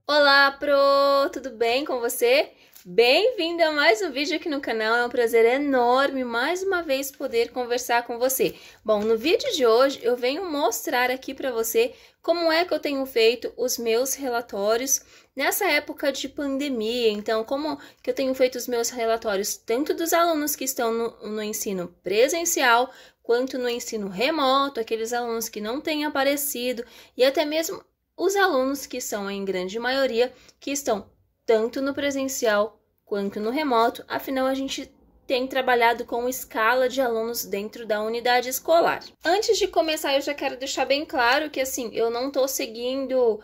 Olá, Pro! Tudo bem com você? Bem-vindo a mais um vídeo aqui no canal. É um prazer enorme mais uma vez poder conversar com você. Bom, no vídeo de hoje eu venho mostrar aqui para você como é que eu tenho feito os meus relatórios nessa época de pandemia. Então, como que eu tenho feito os meus relatórios tanto dos alunos que estão no ensino presencial quanto no ensino remoto, aqueles alunos que não têm aparecido e até mesmo os alunos que são, em grande maioria, que estão tanto no presencial quanto no remoto, afinal a gente tem trabalhado com escala de alunos dentro da unidade escolar. Antes de começar, eu já quero deixar bem claro que, assim, eu não estou seguindo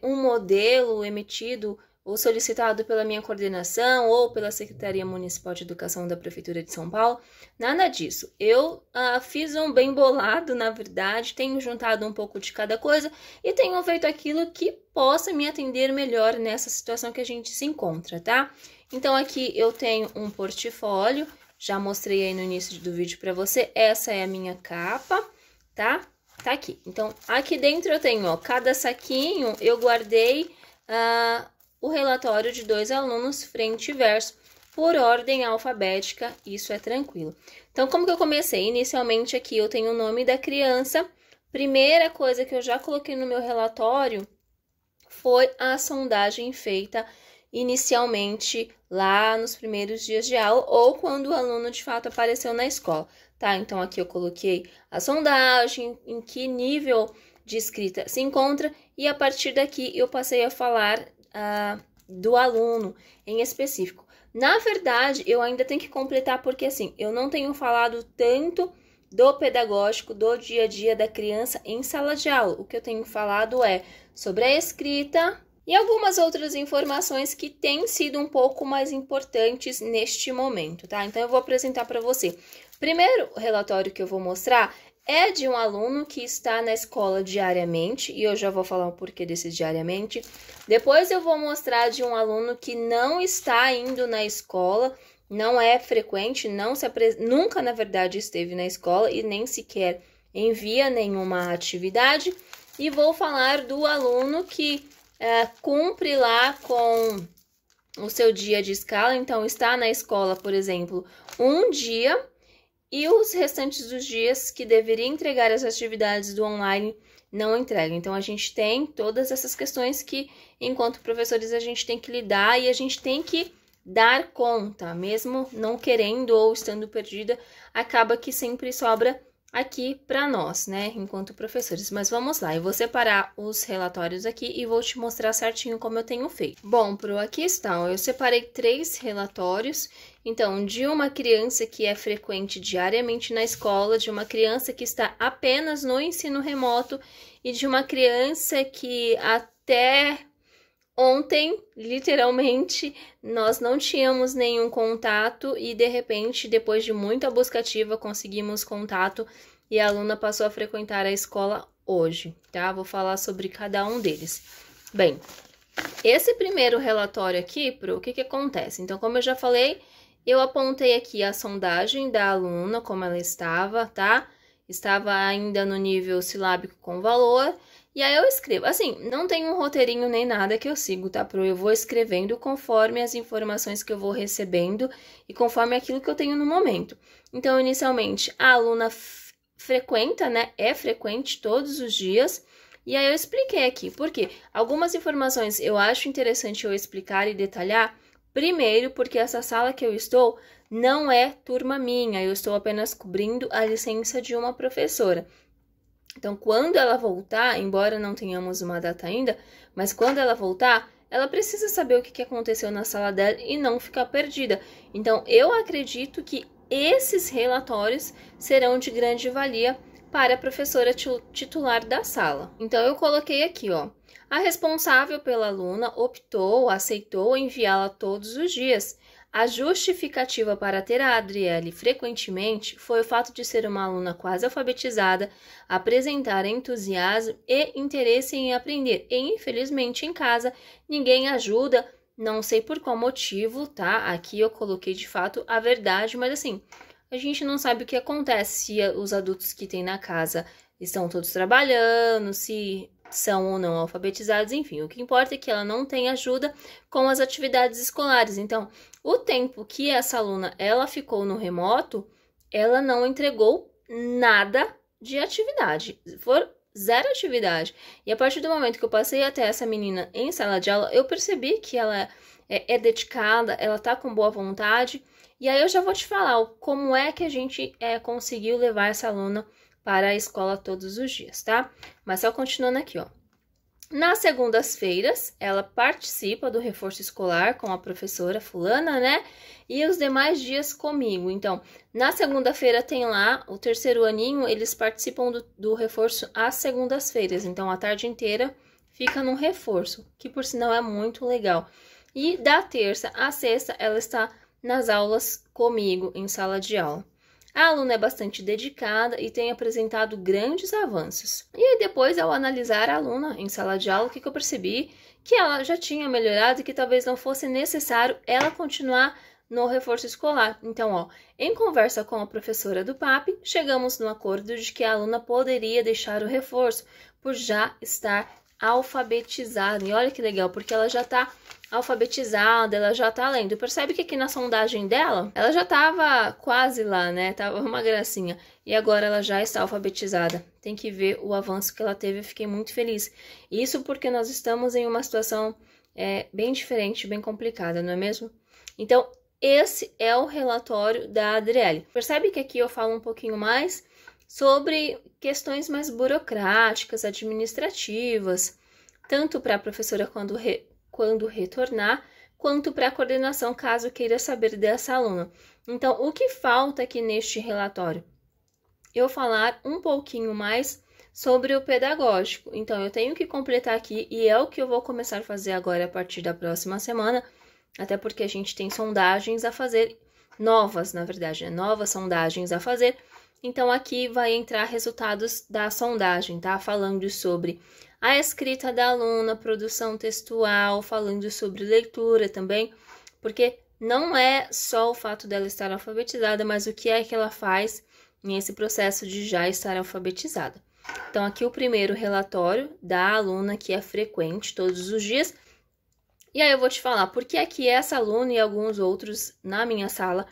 um modelo emitido ou solicitado pela minha coordenação ou pela Secretaria Municipal de Educação da Prefeitura de São Paulo, nada disso. Eu fiz um bem bolado, na verdade, tenho juntado um pouco de cada coisa e tenho feito aquilo que possa me atender melhor nessa situação que a gente se encontra, tá? Então, aqui eu tenho um portfólio, já mostrei aí no início do vídeo para você, essa é a minha capa, tá? Tá aqui. Então, aqui dentro eu tenho, ó, cada saquinho eu guardei o relatório de 2 alunos frente e verso, por ordem alfabética, isso é tranquilo. Então, como que eu comecei? Inicialmente aqui eu tenho o nome da criança. Primeira coisa que eu já coloquei no meu relatório foi a sondagem feita inicialmente lá nos primeiros dias de aula ou quando o aluno de fato apareceu na escola, tá? Então, aqui eu coloquei a sondagem, em que nível de escrita se encontra e a partir daqui eu passei a falar do aluno em específico. Na verdade, eu ainda tenho que completar porque, assim, eu não tenho falado tanto do pedagógico, do dia a dia da criança em sala de aula. O que eu tenho falado é sobre a escrita e algumas outras informações que têm sido um pouco mais importantes neste momento, tá? Então, eu vou apresentar para você. Primeiro relatório que eu vou mostrar é de um aluno que está na escola diariamente, e eu já vou falar o porquê desse diariamente. Depois eu vou mostrar de um aluno que não está indo na escola, não é frequente, nunca, na verdade, esteve na escola e nem sequer envia nenhuma atividade. E vou falar do aluno que cumpre lá com o seu dia de escala, então está na escola, por exemplo, um dia, e os restantes dos dias que deveria entregar as atividades do online não entrega. Então, a gente tem todas essas questões que, enquanto professores, a gente tem que lidar e a gente tem que dar conta, mesmo não querendo ou estando perdida, acaba que sempre sobra aqui para nós, né, enquanto professores. Mas vamos lá, eu vou separar os relatórios aqui e vou te mostrar certinho como eu tenho feito. Bom, aqui estão, eu separei 3 relatórios, então, de uma criança que é frequente diariamente na escola, de uma criança que está apenas no ensino remoto e de uma criança que até ontem, literalmente, nós não tínhamos nenhum contato e, de repente, depois de muita busca ativa, conseguimos contato e a aluna passou a frequentar a escola hoje, tá? Vou falar sobre cada um deles. Bem, esse primeiro relatório aqui, o que acontece? Então, como eu já falei, eu apontei aqui a sondagem da aluna, como ela estava, tá? Estava ainda no nível silábico com valor. E aí eu escrevo, assim, não tem um roteirinho nem nada que eu sigo, tá, Pro? Eu vou escrevendo conforme as informações que eu vou recebendo e conforme aquilo que eu tenho no momento. Então, inicialmente, a aluna frequenta, né, é frequente todos os dias. E aí eu expliquei aqui, porque algumas informações eu acho interessante eu explicar e detalhar. Primeiro, porque essa sala que eu estou não é turma minha, eu estou apenas cobrindo a licença de uma professora. Então, quando ela voltar, embora não tenhamos uma data ainda, mas quando ela voltar, ela precisa saber o que aconteceu na sala dela e não ficar perdida. Então, eu acredito que esses relatórios serão de grande valia para a professora titular da sala. Então, eu coloquei aqui, ó, a responsável pela aluna aceitou enviá-la todos os dias. A justificativa para ter a Adriele frequentemente foi o fato de ser uma aluna quase alfabetizada, apresentar entusiasmo e interesse em aprender. E, infelizmente, em casa, ninguém ajuda, não sei por qual motivo, tá? Aqui eu coloquei, de fato, a verdade, mas assim, a gente não sabe o que acontece se os adultos que tem na casa estão todos trabalhando, se são ou não alfabetizados, enfim. O que importa é que ela não tem ajuda com as atividades escolares. Então, o tempo que essa aluna ela ficou no remoto, ela não entregou nada de atividade. For zero atividade. E a partir do momento que eu passei até essa menina em sala de aula, eu percebi que ela é dedicada, ela tá com boa vontade. E aí eu já vou te falar como é que a gente conseguiu levar essa aluna para a escola todos os dias, tá? Mas só continuando aqui, ó. Nas segundas-feiras, ela participa do reforço escolar com a professora fulana, né? E os demais dias comigo. Então, na segunda-feira tem lá, o terceiro aninho, eles participam do reforço às segundas-feiras. Então, a tarde inteira fica no reforço, que por sinal é muito legal. E da terça à sexta, ela está nas aulas comigo, em sala de aula. A aluna é bastante dedicada e tem apresentado grandes avanços. E aí depois, ao analisar a aluna em sala de aula, o que eu percebi? Que ela já tinha melhorado e que talvez não fosse necessário ela continuar no reforço escolar. Então, ó, em conversa com a professora do PAP, chegamos no acordo de que a aluna poderia deixar o reforço por já estar alfabetizada. E olha que legal, porque ela já está alfabetizada, ela já tá lendo. Percebe que aqui na sondagem dela, ela já tava quase lá, né? Tava uma gracinha. E agora ela já está alfabetizada. Tem que ver o avanço que ela teve, eu fiquei muito feliz. Isso porque nós estamos em uma situação bem diferente, bem complicada, não é mesmo? Então, esse é o relatório da Adriele. Percebe que aqui eu falo um pouquinho mais sobre questões mais burocráticas, administrativas, tanto para a professora quando retornar, quanto para a coordenação, caso queira saber dessa aluna. Então, o que falta aqui neste relatório? Eu falar um pouquinho mais sobre o pedagógico. Então, eu tenho que completar aqui, e é o que eu vou começar a fazer agora a partir da próxima semana, até porque a gente tem sondagens a fazer, novas, na verdade, né? Novas sondagens a fazer. Então, aqui vai entrar resultados da sondagem, tá? Falando sobre a escrita da aluna, produção textual, falando sobre leitura também, porque não é só o fato dela estar alfabetizada, mas o que é que ela faz nesse processo de já estar alfabetizada. Então, aqui o primeiro relatório da aluna que é frequente todos os dias. E aí eu vou te falar por que é que essa aluna e alguns outros na minha sala,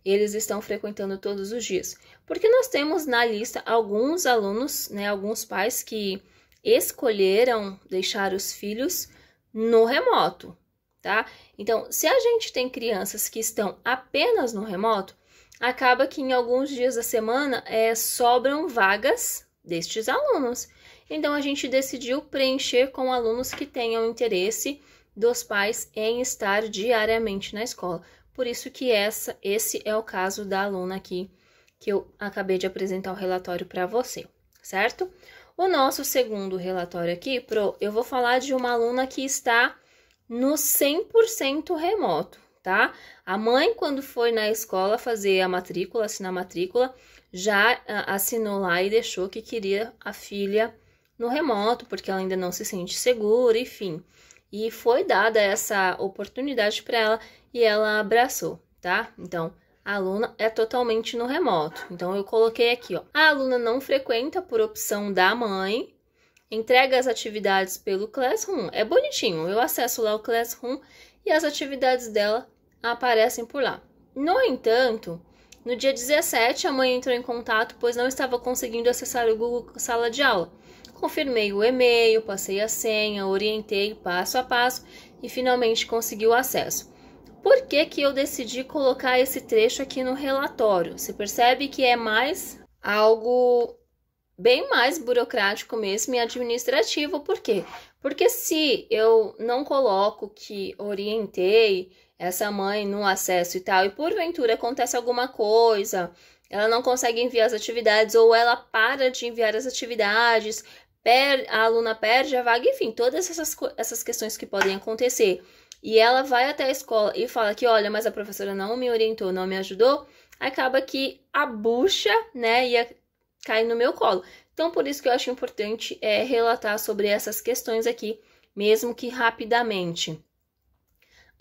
eles estão frequentando todos os dias. Porque nós temos na lista alguns alunos, né, alguns pais que escolheram deixar os filhos no remoto, tá? Então, se a gente tem crianças que estão apenas no remoto, acaba que em alguns dias da semana sobram vagas destes alunos. Então, a gente decidiu preencher com alunos que tenham interesse dos pais em estar diariamente na escola. Por isso que esse é o caso da aluna aqui, que eu acabei de apresentar o relatório para você, certo? O nosso segundo relatório aqui, eu vou falar de uma aluna que está no 100% remoto, tá? A mãe, quando foi na escola fazer a matrícula, assinar a matrícula, já assinou lá e deixou que queria a filha no remoto, porque ela ainda não se sente segura, enfim. E foi dada essa oportunidade para ela e ela abraçou, tá? Então, a aluna é totalmente no remoto. Então, eu coloquei aqui, ó. A aluna não frequenta por opção da mãe, entrega as atividades pelo Classroom. É bonitinho, eu acesso lá o Classroom e as atividades dela aparecem por lá. No entanto, no dia 17, a mãe entrou em contato, pois não estava conseguindo acessar o Google Sala de Aula. Confirmei o e-mail, passei a senha, orientei passo a passo e finalmente consegui o acesso. Por que que eu decidi colocar esse trecho aqui no relatório? Você percebe que é mais algo bem mais burocrático mesmo e administrativo. Por quê? Porque se eu não coloco que orientei essa mãe no acesso e tal, e porventura acontece alguma coisa, ela não consegue enviar as atividades ou ela para de enviar as atividades, a aluna perde a vaga, enfim, todas essas questões que podem acontecer. E ela vai até a escola e fala que, olha, mas a professora não me orientou, não me ajudou, acaba que a bucha, né, ia cair no meu colo. Então, por isso que eu acho importante relatar sobre essas questões aqui, mesmo que rapidamente.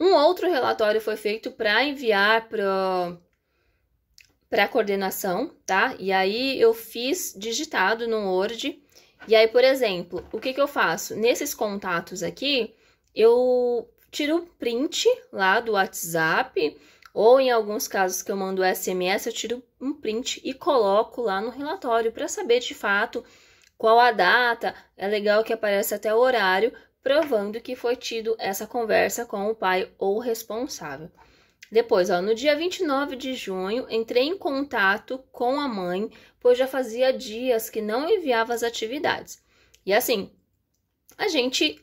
Um outro relatório foi feito para enviar para a coordenação, tá? E aí eu fiz digitado no Word E aí, por exemplo, o que eu faço? Nesses contatos aqui, eu tiro o print lá do WhatsApp, ou em alguns casos que eu mando SMS, eu tiro um print e coloco lá no relatório para saber de fato qual a data. É legal que apareça até o horário, provando que foi tido essa conversa com o pai ou responsável. Depois, ó, no dia 29 de junho, entrei em contato com a mãe, pois já fazia dias que não enviava as atividades. E assim, a gente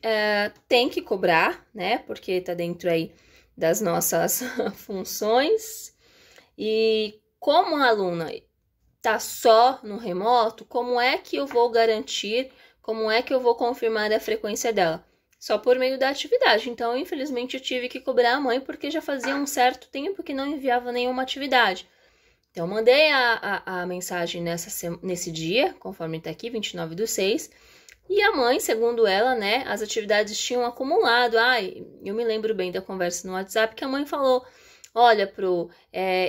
tem que cobrar, né? Porque tá dentro aí das nossas funções. E como a aluna tá só no remoto, como é que eu vou garantir, como é que eu vou confirmar a frequência dela? Só por meio da atividade. Então, infelizmente, eu tive que cobrar a mãe porque já fazia um certo tempo que não enviava nenhuma atividade. Então, mandei a mensagem nesse dia, conforme está aqui, 29/6. E a mãe, segundo ela, né, as atividades tinham acumulado. Eu me lembro bem da conversa no WhatsApp que a mãe falou: olha,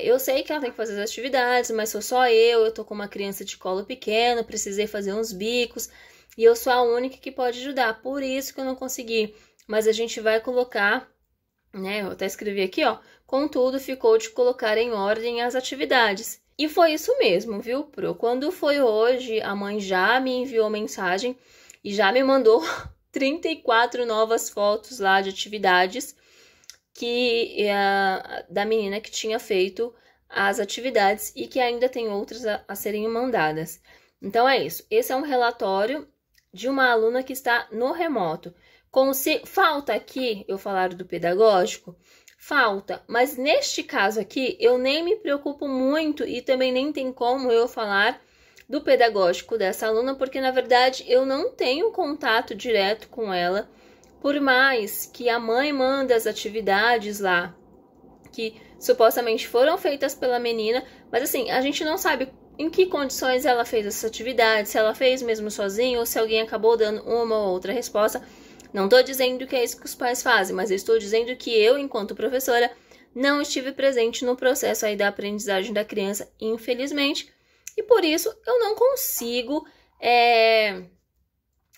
eu sei que ela tem que fazer as atividades, mas sou só eu tô com uma criança de colo pequeno, precisei fazer uns bicos. E eu sou a única que pode ajudar, por isso que eu não consegui. Mas a gente vai colocar, né? Eu até escrevi aqui, ó. Contudo, ficou de colocar em ordem as atividades. E foi isso mesmo, viu, Pro? Quando foi hoje, a mãe já me enviou mensagem e já me mandou 34 novas fotos lá de atividades da menina que tinha feito as atividades e que ainda tem outras a serem mandadas. Então é isso. Esse é um relatório de uma aluna que está no remoto. Falta aqui eu falar do pedagógico? Falta, mas neste caso aqui eu nem me preocupo muito e também nem tem como eu falar do pedagógico dessa aluna, porque na verdade eu não tenho contato direto com ela, por mais que a mãe manda as atividades lá, que supostamente foram feitas pela menina, mas assim, a gente não sabe em que condições ela fez essa atividade, se ela fez mesmo sozinha ou se alguém acabou dando uma ou outra resposta. Não estou dizendo que é isso que os pais fazem, mas estou dizendo que eu, enquanto professora, não estive presente no processo aí da aprendizagem da criança, infelizmente, e por isso eu não consigo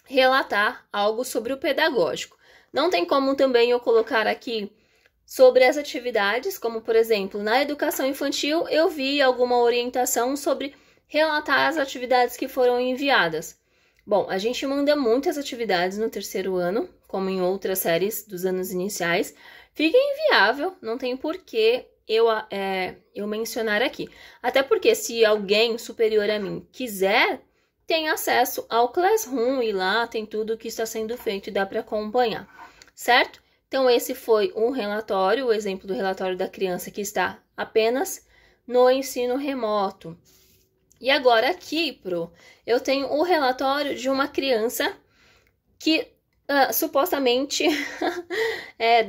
relatar algo sobre o pedagógico. Não tem como também eu colocar aqui sobre as atividades, como por exemplo, na educação infantil, eu vi alguma orientação sobre relatar as atividades que foram enviadas. Bom, a gente manda muitas atividades no terceiro ano, como em outras séries dos anos iniciais. Fica inviável, não tem porquê eu mencionar aqui. Até porque se alguém superior a mim quiser, tem acesso ao Classroom e lá tem tudo o que está sendo feito e dá para acompanhar, certo? Então, esse foi um relatório, o exemplo do relatório da criança que está apenas no ensino remoto. E agora aqui, eu tenho o relatório de uma criança que supostamente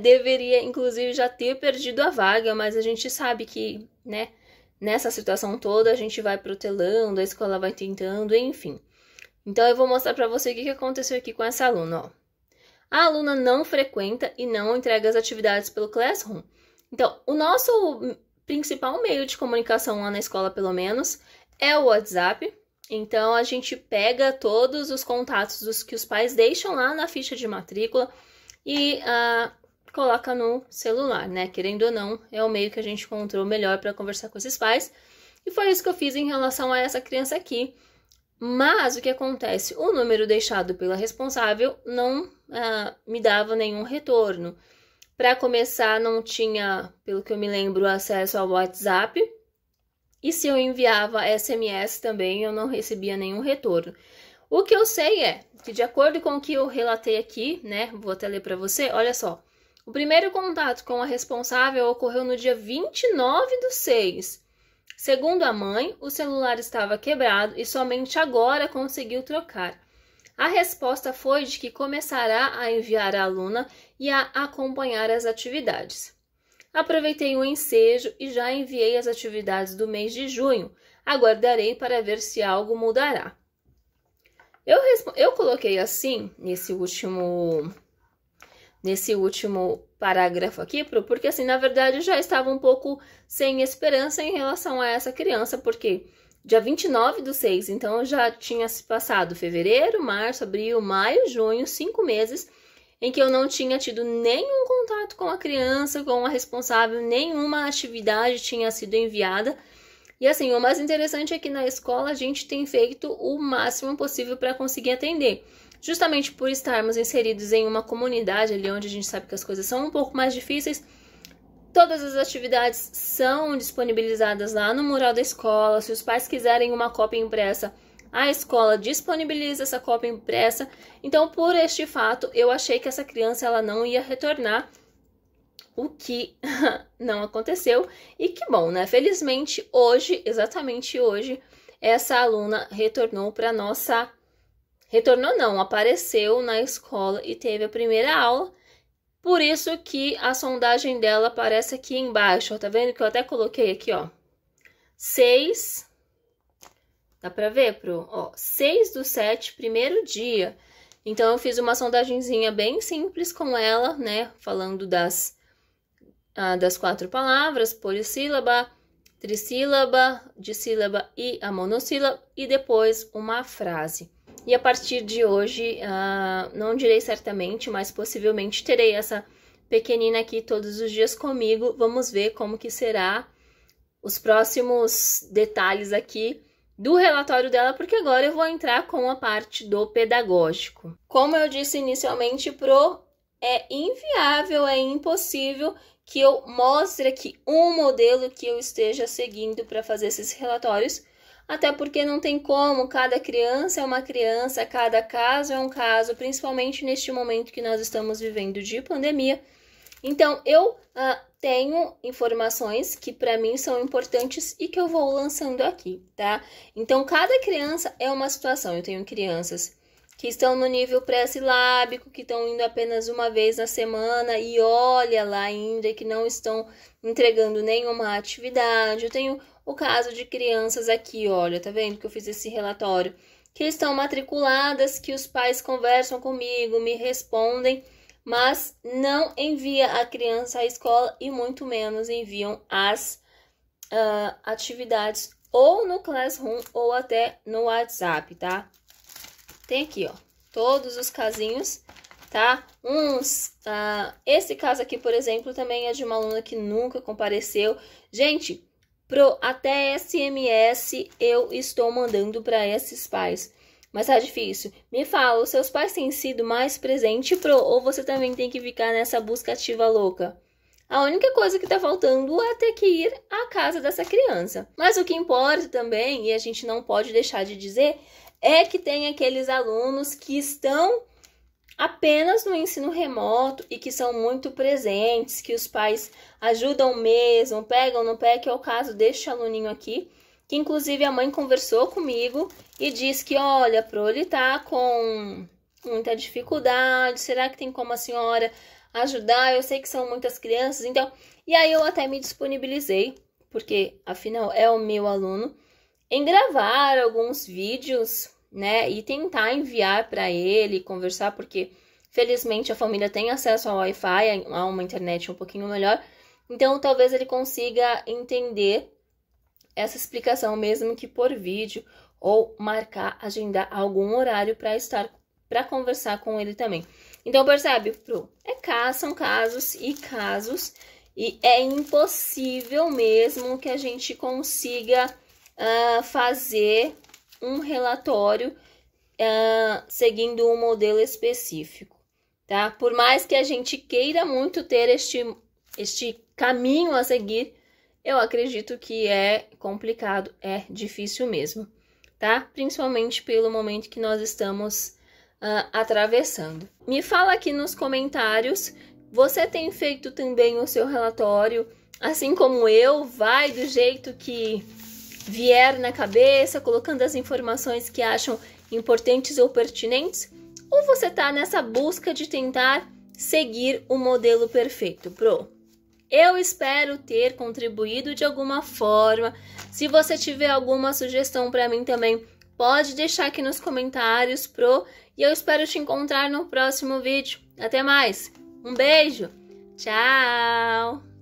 deveria, inclusive, já ter perdido a vaga, mas a gente sabe que, né, nessa situação toda, a gente vai protelando, a escola vai tentando, enfim. Então, eu vou mostrar para você o que aconteceu aqui com essa aluna, ó. A aluna não frequenta e não entrega as atividades pelo Classroom. Então, o nosso principal meio de comunicação lá na escola, pelo menos, é o WhatsApp. Então, a gente pega todos os contatos dos que os pais deixam lá na ficha de matrícula e coloca no celular, né? Querendo ou não, é o meio que a gente encontrou melhor para conversar com esses pais. E foi isso que eu fiz em relação a essa criança aqui. Mas o que acontece? O número deixado pela responsável não me dava nenhum retorno. Para começar, não tinha, pelo que eu me lembro, acesso ao WhatsApp. E se eu enviava SMS também, eu não recebia nenhum retorno. O que eu sei é que, de acordo com o que eu relatei aqui, né? Vou até ler para você, olha só. O primeiro contato com a responsável ocorreu no dia 29/6. Segundo a mãe, o celular estava quebrado e somente agora conseguiu trocar. A resposta foi de que começará a enviar a aluna e a acompanhar as atividades. Aproveitei o ensejo e já enviei as atividades do mês de junho. Aguardarei para ver se algo mudará. Eu coloquei assim, nesse último parágrafo aqui, porque assim, na verdade, eu já estava um pouco sem esperança em relação a essa criança, porque dia 29/6, então já tinha se passado fevereiro, março, abril, maio, junho, 5 meses em que eu não tinha tido nenhum contato com a criança, com a responsável, nenhuma atividade tinha sido enviada. E assim, o mais interessante é que na escola a gente tem feito o máximo possível para conseguir atender. Justamente por estarmos inseridos em uma comunidade ali onde a gente sabe que as coisas são um pouco mais difíceis, todas as atividades são disponibilizadas lá no mural da escola. Se os pais quiserem uma cópia impressa, a escola disponibiliza essa cópia impressa. Então, por este fato, eu achei que essa criança ela não ia retornar, o que não aconteceu. E que bom, né? Felizmente, hoje, exatamente hoje, essa aluna retornou para nossa... Retornou não, apareceu na escola e teve a primeira aula. Por isso que a sondagem dela aparece aqui embaixo, ó, tá vendo que eu até coloquei aqui, ó, 6, dá pra ver, Pro? Ó, 6/7, primeiro dia. Então, eu fiz uma sondagenzinha bem simples com ela, né, falando das 4 palavras, polissílaba, trissílaba, dissílaba e a monossílaba, e depois uma frase. E a partir de hoje, não direi certamente, mas possivelmente terei essa pequenina aqui todos os dias comigo. Vamos ver como que será os próximos detalhes aqui do relatório dela, porque agora eu vou entrar com a parte do pedagógico. Como eu disse inicialmente, Pro, é inviável, é impossível que eu mostre aqui um modelo que eu esteja seguindo para fazer esses relatórios, até porque não tem como, cada criança é uma criança, cada caso é um caso, principalmente neste momento que nós estamos vivendo de pandemia. Então, eu tenho informações que para mim são importantes e que eu vou lançando aqui, tá? Então, cada criança é uma situação. Eu tenho crianças que estão no nível pré-silábico, que estão indo apenas uma vez na semana e olha lá ainda que não estão entregando nenhuma atividade. Eu tenho o caso de crianças aqui, olha, tá vendo que eu fiz esse relatório, que estão matriculadas, que os pais conversam comigo, me respondem, mas não envia a criança à escola e muito menos enviam as atividades ou no Classroom ou até no WhatsApp, tá? Tem aqui, ó, todos os casinhos, tá? Esse caso aqui, por exemplo, também é de uma aluna que nunca compareceu. Gente, até SMS eu estou mandando para esses pais, mas tá difícil. Me fala, os seus pais têm sido mais presentes, ou você também tem que ficar nessa busca ativa louca? A única coisa que tá faltando é ter que ir à casa dessa criança. Mas o que importa também, e a gente não pode deixar de dizer, é que tem aqueles alunos que estão apenas no ensino remoto e que são muito presentes, que os pais ajudam mesmo, pegam no pé, que é o caso deste aluninho aqui, que inclusive a mãe conversou comigo e disse que, olha, Pro, ele tá com muita dificuldade, será que tem como a senhora ajudar? Eu sei que são muitas crianças, então... E aí eu até me disponibilizei, porque afinal é o meu aluno, em gravar alguns vídeos, né, e tentar enviar para ele, conversar, porque felizmente a família tem acesso ao Wi-Fi, a uma internet um pouquinho melhor, então talvez ele consiga entender essa explicação mesmo que por vídeo, ou marcar, agendar algum horário para conversar com ele também. Então percebe, Pro, são casos, e é impossível mesmo que a gente consiga fazer um relatório seguindo um modelo específico, tá? Por mais que a gente queira muito ter este caminho a seguir, eu acredito que é complicado, é difícil mesmo, tá? Principalmente pelo momento que nós estamos atravessando. Me fala aqui nos comentários, você tem feito também o seu relatório, assim como eu, vai do jeito que vier na cabeça, colocando as informações que acham importantes ou pertinentes? Ou você tá nessa busca de tentar seguir o modelo perfeito, Pro? Eu espero ter contribuído de alguma forma. Se você tiver alguma sugestão para mim também, pode deixar aqui nos comentários, Pro. E eu espero te encontrar no próximo vídeo. Até mais! Um beijo! Tchau!